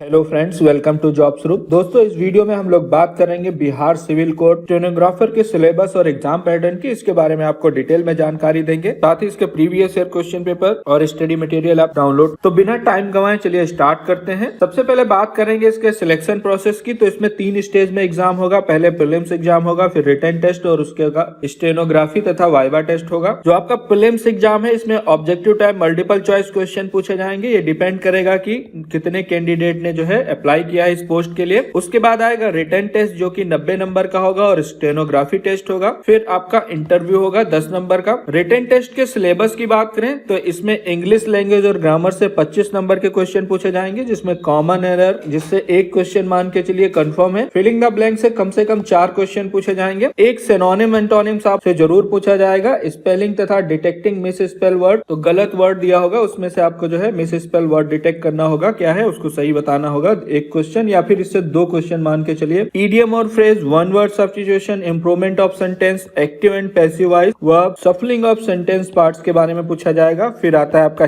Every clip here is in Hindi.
Hello friends, welcome to jobs group. दोस्तों, इस वीडियो में हम लोग बात करेंगे बिहार सिविल कोड स्टेनोग्राफर के सिलेबस और एग्जाम पैटर्न की। इसके बारे में आपको डिटेल में जानकारी देंगे, साथ ही इसके प्रीवियस ईयर क्वेश्चन पेपर और स्टडी मटेरियल आप डाउनलोड। तो बिना टाइम गंवाए चलिए स्टार्ट करते हैं। सबसे पहले बात करेंगे इसके सिलेक्शन प्रोसेस की। तो इसमें 3 स्टेज में एग्जाम होगा। पहले प्रीलिम्स एग्जाम होगा, फिर रिटन टेस्ट और उसके बाद स्टेनोग्राफी तथा वाइवा टेस्ट होगा। जो आपका प्रीलिम्स एग्जाम है, इसमें objective type multiple choice question पूछे जाएंगे। ये डिपेंड करेगा कि कितने कैंडिडेट जो है अप्लाई किया है इस पोस्ट के लिए। उसके बाद आएगा रिटन टेस्ट जो कि 90 नंबर का होगा और स्टेनोग्राफी टेस्ट होगा। फिर आपका इंटरव्यू होगा 10 नंबर का। रिटन टेस्ट के सिलेबस की बात करें तो इसमें इंग्लिश लैंग्वेज और ग्रामर से 25 नंबर के क्वेश्चन पूछे जाएंगे, जिसमें कॉमन एरर जिससे 1 क्वेश्चन मान के चलिए कंफर्म है। फिलिंग द ब्लैंक से कम 4 क्वेश्चन पूछे जाएंगे। एक सिनोनिम एंटोनिम्स आपसे जरूर पूछा जाएगा। स्पेलिंग तथा डिटेक्टिंग मिस स्पेल वर्ड, तो गलत वर्ड दिया होगा उसमें से आपको जो है मिस स्पेल वर्ड डिटेक्ट करना होगा, क्या है उसको सही बताना होगा। 1 क्वेश्चन या फिर इससे 2 क्वेश्चन मान के चलिए। ईडियम और phrase, one word substitution, improvement of sentence, active and passive voice, verb, shuffling of sentence parts के बारे में पूछा जाएगा। फिर आता है आपका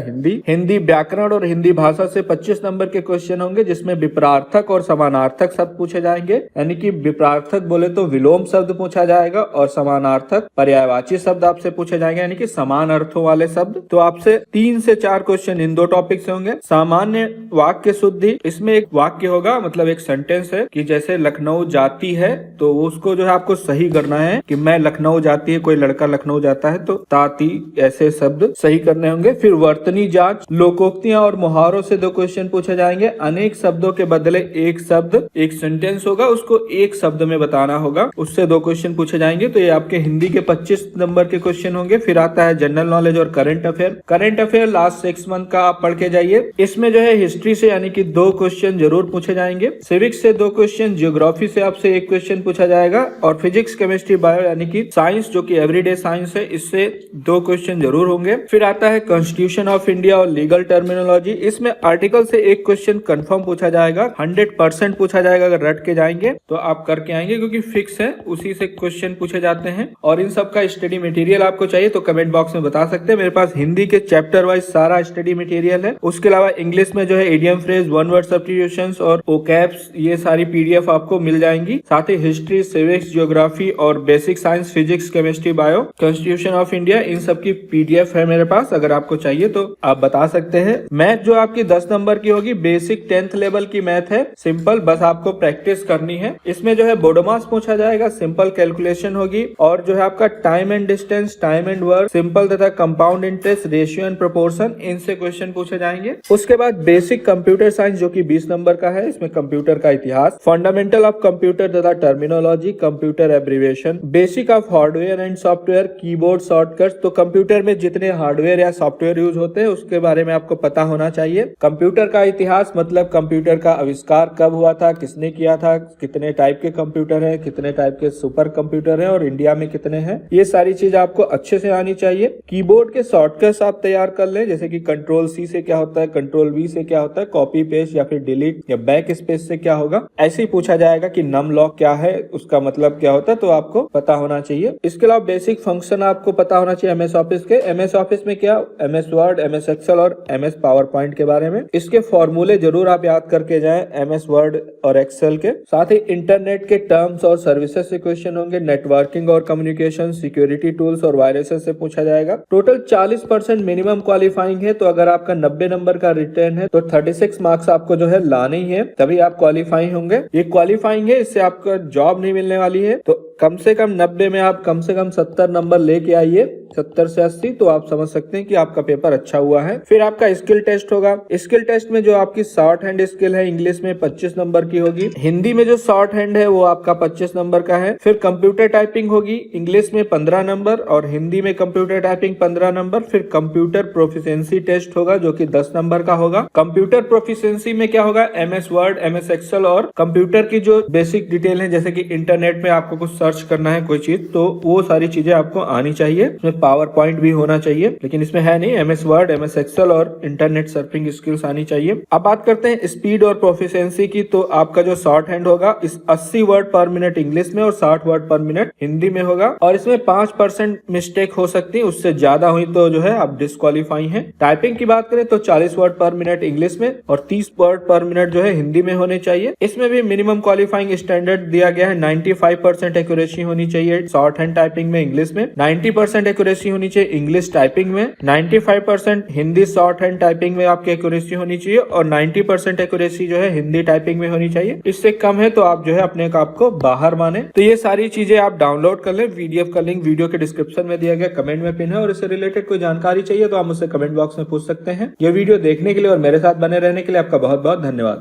हिंदी व्याकरण और हिंदी भाषा से 25 नंबर के क्वेश्चन होंगे, जिसमें विपरार्थक और समानार्थक शब्द पूछे जाएंगे। यानी कि विपरार्थक बोले तो विलोम शब्द पूछा जाएगा और समानार्थक पर्यायवाची शब्द आपसे पूछे जाएंगे, यानी कि समान अर्थों वाले शब्द। तो आपसे 3 से 4 क्वेश्चन इन 2 टॉपिक से होंगे। सामान्य वाक्य शुद्धि, इसमें एक वाक्य होगा, मतलब एक सेंटेंस है कि जैसे लखनऊ जाती है, तो उसको जो है आपको सही करना है कि मैं लखनऊ जाती है, कोई लड़का लखनऊ जाता है तो ताती, ऐसे शब्द सही करने होंगे। फिर वर्तनी जांच, लोकोक्तियां और मुहावरों से 2 क्वेश्चन पूछे जाएंगे। अनेक शब्दों के बदले एक शब्द, एक सेंटेंस होगा, उसको एक शब्द में बताना होगा, उससे 2 क्वेश्चन पूछे जाएंगे। तो ये आपके हिंदी के 25 नंबर के क्वेश्चन होंगे। फिर आता है जनरल नॉलेज और current affair. Current affair last 6 month का आप पढ़ के जाइए। इसमें जो है हिस्ट्री से यानी कि 2 क्वेश्चन जरूर पूछे जाएंगे। सिविक्स से 2 क्वेश्चन, ज्योग्राफी से आपसे 1 क्वेश्चन पूछा जाएगा और फिजिक्स, केमिस्ट्री, बायो यानी कि साइंस जो कि एवरीडे साइंस है, इससे 2 क्वेश्चन जरूर होंगे। फिर आता है कॉन्स्टिट्यूशन ऑफ इंडिया और लीगल टर्मिनोलॉजी। इसमें आर्टिकल से 1 क्वेश्चन कंफर्म पूछा जाएगा, 100% पूछा जाएगा। अगर रट के जाएंगे तो आप करके आएंगे, क्योंकि फिक्स है, उसी से क्वेश्चन पूछे जाते हैं। और इन सब का स्टडी मटेरियल आपको चाहिए तो कमेंट बॉक्स में बता सकते हैं। मेरे पास हिंदी के चैप्टर वाइज सारा स्टडी मटेरियल है। उसके अलावा इंग्लिश में जो है idiom phrase, one word substitutions और ओकैब्स, ये सारी पीडीएफ आपको मिल जाएंगी। साथ ही हिस्ट्री, सिविक्स, ज्योग्राफी और basic science, physics, chemistry, bio, constitution of India, इन सब की पीडीएफ है मेरे पास। अगर आपको चाहिए तो आप बता सकते हैं। मैथ जो आपकी 10 नंबर की होगी, बेसिक 10th लेवल की मैथ है, सिंपल, बस आपको प्रैक्टिस करनी है। इसमें जो है बोडोमास पूछा जाएगा, सिंपल कैलकुलेशन होगी। और जो है आपका time and distance, time and work, simple तथा compound interest, ratio and proportion, इनसे क्वेश्चन पूछे जाएंगे। उसके बाद बेसिक कंप्यूटर साइंस जो कि 20 नंबर का है, इसमें कंप्यूटर का इतिहास, फंडामेंटल ऑफ कंप्यूटर तथा terminology, computer abbreviation, basic of hardware and software, keyboard shortcuts. तो कंप्यूटर में जितने हार्डवेयर या सॉफ्टवेयर यूज होते हैं उसके बारे में आपको पता होना चाहिए। कंप्यूटर का इतिहास मतलब कंप्यूटर का आविष्कार कब हुआ था, किसने किया था, कितने टाइप के कंप्यूटर है, कितने टाइप के सुपर कंप्यूटर है और इंडिया में कितने हैं, ये सारी चीज आपको अच्छे से आनी चाहिए। कीबोर्ड के शॉर्टकट्स आप तैयार कर लें, जैसे कि कंट्रोल सी से क्या होता है, कंट्रोल वी से क्या होता है, कॉपी पेस्ट या फिर डिलीट या बैक स्पेस से क्या होगा। ऐसे ही पूछा जाएगा कि नम लॉक क्या है, उसका मतलब क्या होता है, तो आपको पता होना चाहिए। इसके अलावा बेसिक फंक्शन आपको पता होना चाहिए एमएस ऑफिस के। एमएस ऑफिस में क्या, एमएस वर्ड, एमएस एक्सेल और एमएस पावर पॉइंट के बारे में। इसके फॉर्मूले जरूर आप याद करके जाएं, एमएस वर्ड और एक्सेल के। साथ ही इंटरनेट के टर्म्स और सर्विसेज से क्वेश्चन होंगे। नेटवर्किंग और कम्युनिकेशन, सिक्योरिटी टूल्स और वायरसेस से पूछा जाएगा। टोटल 40% मिनिमम क्वालिफाइंग है, तो अगर आपका 90 नंबर का रिटर्न है तो 36 मार्क्स आपको जो है लाने ही है, तभी आप क्वालिफाइंग होंगे। ये क्वालिफाइंग है, इससे आपका जॉब नहीं मिलने वाली है। तो कम से कम 90 में आप कम से कम 70 नंबर लेके आइए, 70 से 80, तो आप समझ सकते हैं कि आपका पेपर अच्छा हुआ है। फिर आपका स्किल टेस्ट होगा। स्किल टेस्ट में जो आपकी शॉर्ट हैंड स्किल है, इंग्लिश में 25 नंबर की होगी। हिंदी में जो शॉर्ट हैंड है वो आपका 25 नंबर का है। फिर कंप्यूटर टाइपिंग होगी, इंग्लिश में 15 नंबर और हिंदी में कंप्यूटर टाइपिंग 15 नंबर। फिर कंप्यूटर प्रोफिशिएंसी टेस्ट होगा जो कि 10 नंबर का होगा। कंप्यूटर प्रोफिशिएंसी में क्या होगा, एमएस वर्ड, एमएस एक्सेल और कंप्यूटर की जो बेसिक डिटेल है, जैसे कि इंटरनेट में आपको कुछ सर्च करना है कोई चीज तो वो सारी चीजें आपको आनी चाहिए। इसमें पावर पॉइंट भी होना चाहिए, लेकिन इसमें है नहीं। MS वर्ड, MS एक्सेल और इंटरनेट सर्फिंग स्किल्स आनी चाहिए। अब बात करते हैं स्पीड और प्रोफिशिएंसी की, तो आपका जो शॉर्ट हैंड होगा इस 80 वर्ड पर मिनट इंग्लिश में और 60 वर्ड पर मिनट हिंदी में होगा, और इसमें 5% मिस्टेक हो सकती है, उससे ज्यादा हुई तो जो है आप डिस्क्वालीफाई हैं। टाइपिंग की बात करें तो 40 वर्ड पर मिनट इंग्लिश में और 30 वर्ड पर मिनट जो है हिंदी में होने चाहिए। इसमें भी मिनिमम क्वालिफाइंग स्टैंडर्ड दिया गया है, 95% एक्यूरेसी होनी चाहिए शॉर्ट हैंड टाइपिंग में इंग्लिश में, 90% एक्यूरेसी होनी चाहिए इंग्लिश टाइपिंग में, 95% हिंदी शॉर्ट हैंड टाइपिंग में आपकी एक्यूरेसी होनी चाहिए और 90% एक्यूरेसी जो है हिंदी टाइपिंग में होनी चाहिए। इससे कम है तो आप जो है अपने आप को बाहर माने। तो ये सारी चीजें आप डाउनलोड कर लें। PDF का लिंक वीडियो के डिस्क्रिप्शन में दिया गया, कमेंट में पिन है, और इससे रिलेटेड कोई जानकारी चाहिए तो आप मुझसे कमेंट बॉक्स में पूछ सकते हैं। ये वीडियो देखने के लिए और मेरे साथ बने रहने के लिए आपका बहुत बहुत धन्यवाद।